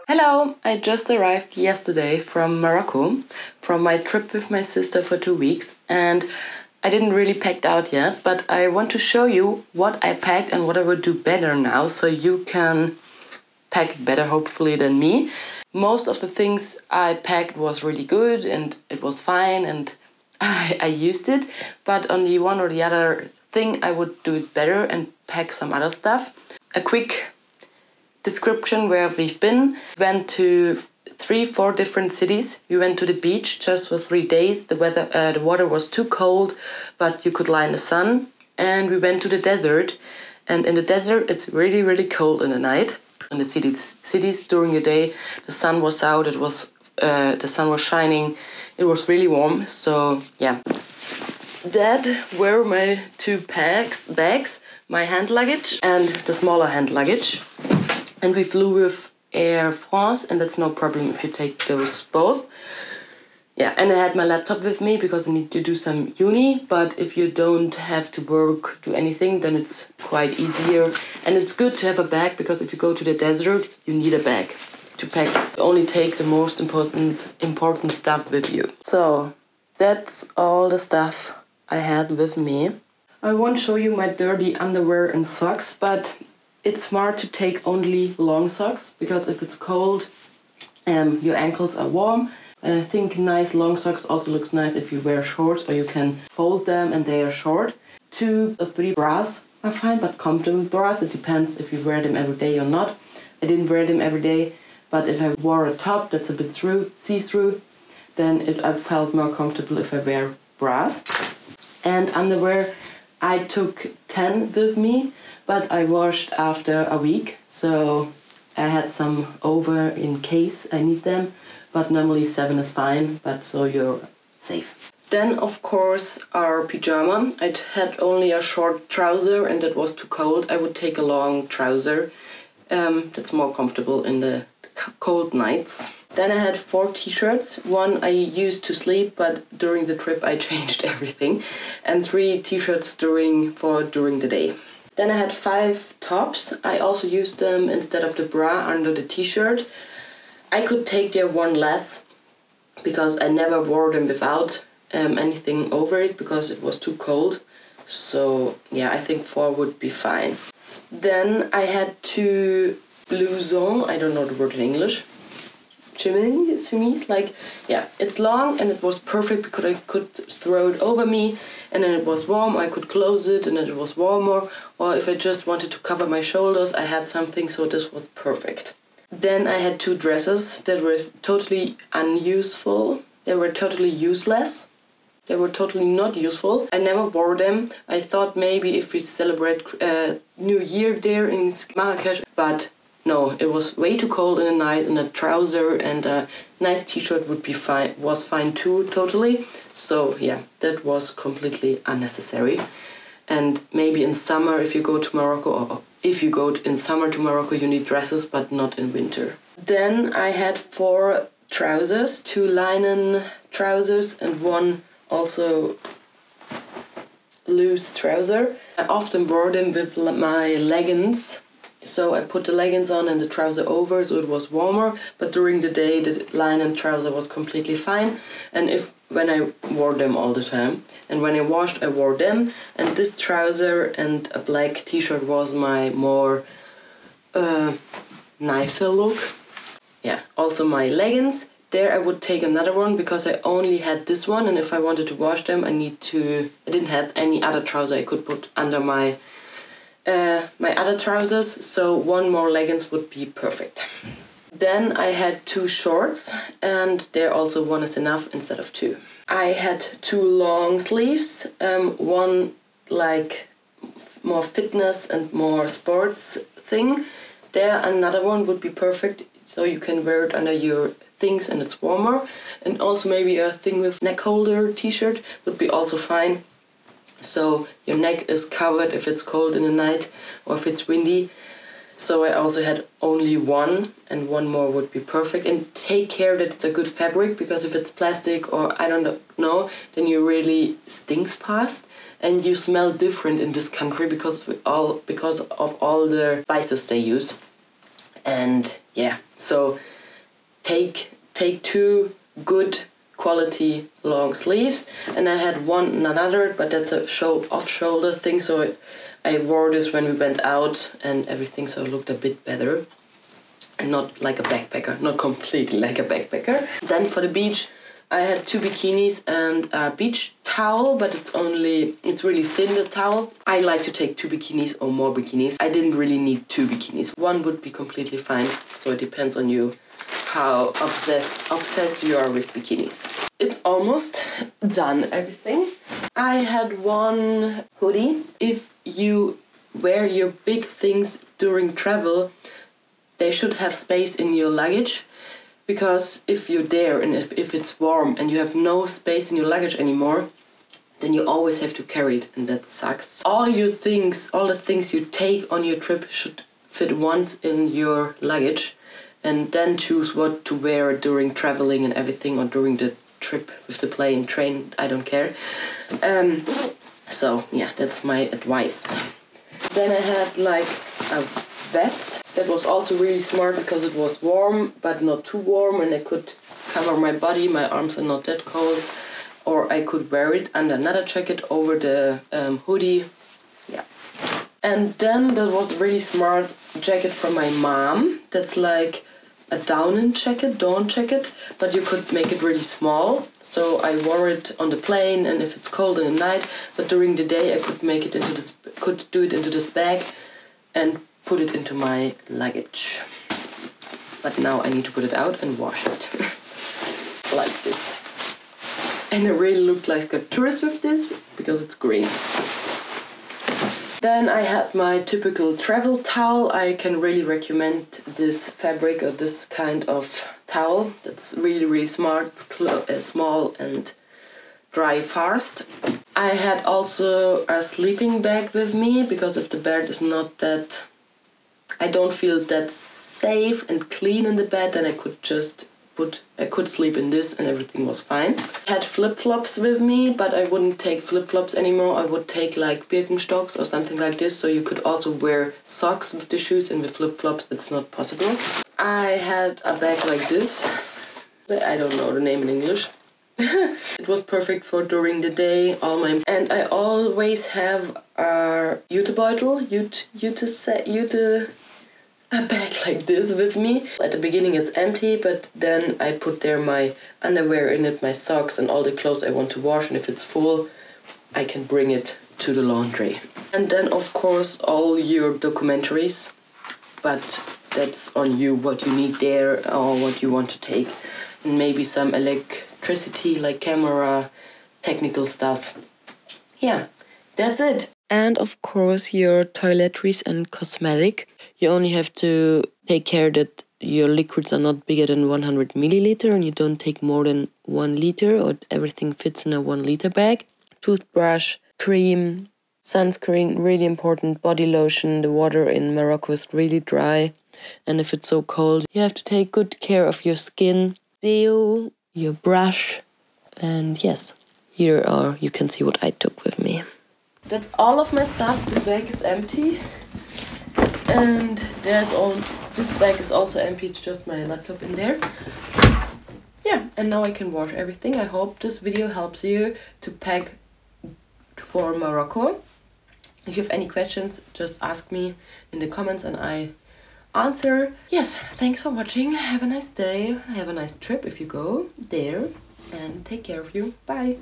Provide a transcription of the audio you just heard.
Hello! I just arrived yesterday from Morocco, from my trip with my sister for 2 weeks, and I didn't really pack out yet, but I want to show you what I packed and what I would do better now, so you can pack better hopefully than me. Most of the things I packed was really good and it was fine and I used it, but on the one or the other thing I would do it better and pack some other stuff. A quick description where we've been. Went to 3-4 different cities. We went to the beach just for 3 days. The water was too cold, but you could lie in the sun. And we went to the desert. And in the desert, it's really, really cold in the night. In the cities during the day, the sun was out. The sun was shining. It was really warm. So yeah, that were my 2 bags, my hand luggage and the smaller hand luggage. And we flew with Air France, and that's no problem if you take those both. Yeah, and I had my laptop with me because I need to do some uni, but if you don't have to do anything, then it's quite easier. And it's good to have a bag, because if you go to the desert, you need a bag to pack. Only take the most important stuff with you. So that's all the stuff I had with me. I won't show you my dirty underwear and socks, but it's smart to take only long socks, because if it's cold, your ankles are warm. And I think nice long socks also looks nice if you wear shorts, or you can fold them and they are short. 2 or 3 bras are fine, but comfortable bras. It depends if you wear them every day or not. I didn't wear them every day, but if I wore a top that's a bit see-through, then I felt more comfortable if I wear bras. And underwear, I took 10 with me, but I washed after a week, so I had some over in case I need them, but normally 7 is fine, but so you're safe. Then of course our pyjama. I had only a short trouser and that was too cold. I would take a long trouser. That's more comfortable in the cold nights. Then I had 4 t-shirts. 1 I used to sleep, but during the trip I changed everything. And 3 t-shirts during the day. Then I had 5 tops. I also used them instead of the bra under the t-shirt. I could take there 1 less, because I never wore them without anything over it, because it was too cold. So yeah, I think 4 would be fine. Then I had 2 blouson, I don't know the word in English. Chemise, like, yeah, it's long and it was perfect because I could throw it over me, and then it was warm, I could close it and then it was warmer, or if I just wanted to cover my shoulders, I had something, so this was perfect. Then I had 2 dresses that were totally unuseful, they were totally useless, they were totally not useful. I never wore them. I thought maybe if we celebrate New Year there in Marrakesh, but no, it was way too cold in the night, and a trouser and a nice t-shirt would be fine, was fine too, totally. So yeah, that was completely unnecessary. And maybe in summer, if you go to Morocco, or if you go in summer to Morocco, you need dresses, but not in winter. Then I had 4 trousers, 2 linen trousers and 1 also loose trouser. I often wore them with my leggings. So I put the leggings on and the trouser over, so it was warmer, but during the day the linen trouser was completely fine. And when I wore them all the time, and when I washed I wore them, and this trouser and a black t-shirt was my more nicer look. Yeah, also my leggings, there I would take another one because I only had this one, and if I wanted to wash them I didn't have any other trouser I could put under my other trousers, so 1 more leggings would be perfect. Then I had 2 shorts, and there also 1 is enough instead of 2. I had 2 long sleeves, 1 like more fitness and more sports thing. There another one would be perfect, so you can wear it under your things and it's warmer. And also maybe a thing with neck holder t-shirt would be also fine. So your neck is covered if it's cold in the night or if it's windy. So I also had only 1, and 1 more would be perfect. And take care that it's a good fabric, because if it's plastic or I don't know, then you really stinks past, and you smell different in this country because of all the spices they use. And yeah, so take 2 good quality long sleeves, and I had another, but that's a off-shoulder thing, so I wore this when we went out and everything, so it looked a bit better and not like a backpacker, not completely like a backpacker. Then for the beach I had 2 bikinis and a beach towel, but it's really thin, the towel. I like to take 2 bikinis or more bikinis. I didn't really need 2 bikinis. 1 would be completely fine, so it depends on you how obsessed you are with bikinis. It's almost done, everything. I had 1 hoodie. If you wear your big things during travel, they should have space in your luggage, because if you're there and if it's warm and you have no space in your luggage anymore, then you always have to carry it, and that sucks. All the things you take on your trip should fit once in your luggage, and then choose what to wear during traveling and everything, or during the trip with the plane, train, I don't care. So yeah, that's my advice. Then I had like a vest. That was also really smart because it was warm, but not too warm, and I could cover my body, my arms are not that cold, or I could wear it under another jacket over the hoodie. Yeah. And then there was a really smart jacket from my mom. That's like a Daumen jacket, Dawn jacket, but you could make it really small. So I wore it on the plane, and if it's cold in the night, but during the day I could do it into this bag and put it into my luggage. But now I need to put it out and wash it. Like this. And I really look like a tourist with this, because it's green. Then I had my typical travel towel. I can really recommend this fabric or this kind of towel. That's really, really smart. It's small and dry fast. I had also a sleeping bag with me, because if the bed is not that... I don't feel that safe and clean in the bed, then I could sleep in this and everything was fine. I had flip-flops with me, but I wouldn't take flip-flops anymore. I would take like Birkenstocks or something like this, so you could also wear socks with the shoes, and with flip-flops it's not possible. I had a bag like this, but I don't know the name in English. It was perfect for during the day. And I always have a jutebeutel, a bag like this with me. At the beginning it's empty, but then I put there my underwear in it, my socks and all the clothes I want to wash, and if it's full I can bring it to the laundry. And then of course all your documentaries, but that's on you what you need there or what you want to take. And maybe some electricity like camera, technical stuff. Yeah, that's it. And of course your toiletries and cosmetic. You only have to take care that your liquids are not bigger than 100 milliliter, and you don't take more than 1 liter, or everything fits in a 1 liter bag. Toothbrush, cream, sunscreen, really important, body lotion. The water in Morocco is really dry, and if it's so cold, you have to take good care of your skin. Deo, your brush, and yes, here you can see what I took with me. That's all of my stuff. The bag is empty. And this bag is also empty, it's just my laptop in there. Yeah, and now I can wash everything. I hope this video helps you to pack for Morocco. If you have any questions, just ask me in the comments and I answer. Yes, thanks for watching. Have a nice day. Have a nice trip if you go there. And take care of you. Bye.